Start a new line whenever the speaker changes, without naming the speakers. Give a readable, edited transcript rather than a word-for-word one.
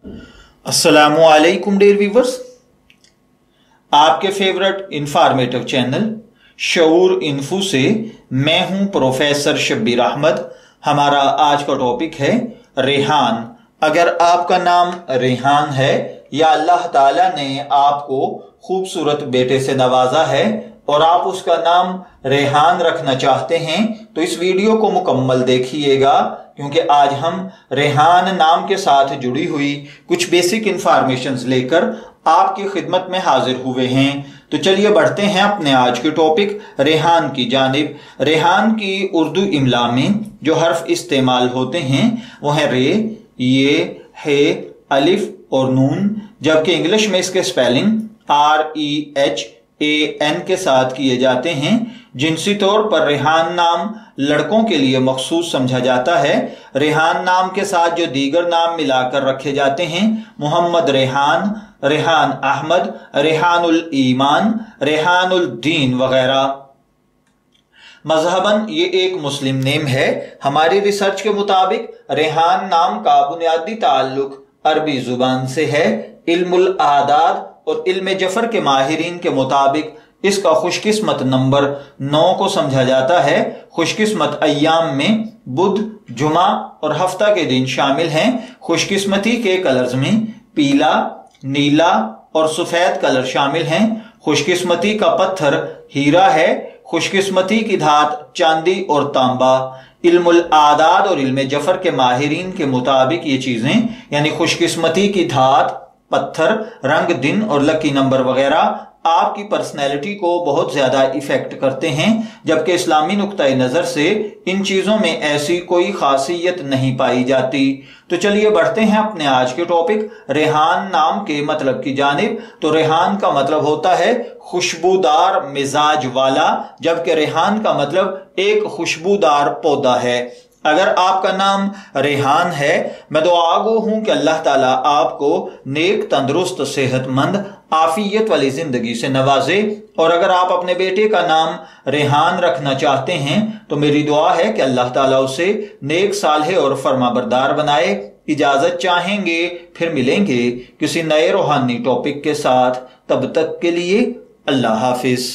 अस्सलामुअलैकुम dear viewers, आपके favourite informative channel शऊर info से मैं हूं प्रोफेसर शब्बीर अहमद। हमारा आज का टॉपिक है रेहान। अगर आपका नाम रेहान है या अल्लाह ताला ने आपको खूबसूरत बेटे से नवाजा है और आप उसका नाम रेहान रखना चाहते हैं तो इस वीडियो को मुकम्मल देखिएगा, क्योंकि आज हम रेहान नाम के साथ जुड़ी हुई कुछ बेसिक इंफॉर्मेशंस लेकर आपकी खिदमत में हाजिर हुए हैं। तो चलिए बढ़ते हैं अपने आज के टॉपिक रेहान की जानिब। रेहान की उर्दू इमला में जो हर्फ इस्तेमाल होते हैं वो है रे, ये, हे, अलिफ और नून, जबकि इंग्लिश में इसके स्पेलिंग REHAN के साथ किए जाते हैं। जिनसी तौर पर रेहान नाम लड़कों के लिए मखसूस समझा जाता है। रेहान नाम के साथ जो दीगर नाम मिलाकर रखे जाते हैं, मोहम्मद रेहान, रेहान अहमद, रेहानुल ईमान, रेहानुल दीन वगैरह। मजहबन ये एक मुस्लिम नेम है। हमारी रिसर्च के मुताबिक रेहान नाम का बुनियादी ताल्लुक अरबी जुबान से है। इल्मुल आदाद और इल्म जफर के माहिरीन के मुताबिक इसका खुशकिस्मत नंबर 9 को समझा जाता है। खुशकिस्मत अय्याम में बुध, जुमा और हफ्ता के दिन शामिल हैं। खुशकिस्मती के कलर्स में पीला, नीला और सफेद कलर शामिल हैं। खुशकिस्मती का पत्थर हीरा है। खुशकिस्मती की धात चांदी और तांबा। इल्मुल आदाद और इल्म जफर के माहिरीन के मुताबिक ये चीजें यानी खुशकिस्मती की धात, पत्थर, रंग, दिन और लकी नंबर वगैरह आपकी पर्सनैलिटी को बहुत ज्यादा इफेक्ट करते हैं, जबकि इस्लामी नुक्ताए नजर से इन चीजों में ऐसी कोई खासियत नहीं पाई जाती। तो चलिए बढ़ते हैं अपने आज के टॉपिक रेहान नाम के मतलब की जानिब। तो रेहान का मतलब होता है खुशबूदार मिजाज वाला, जबकि रेहान का मतलब एक खुशबूदार पौधा है। अगर आपका नाम रेहान है, मैं दुआ गो हूं कि अल्लाह ताला आपको नेक, तंदुरुस्त, सेहतमंद, आफियत वाली जिंदगी से नवाजे। और अगर आप अपने बेटे का नाम रेहान रखना चाहते हैं तो मेरी दुआ है कि अल्लाह ताला उसे नेक, सालेह और फरमाबरदार बनाए। इजाजत चाहेंगे, फिर मिलेंगे किसी नए रूहानी टॉपिक के साथ। तब तक के लिए अल्लाह हाफिज।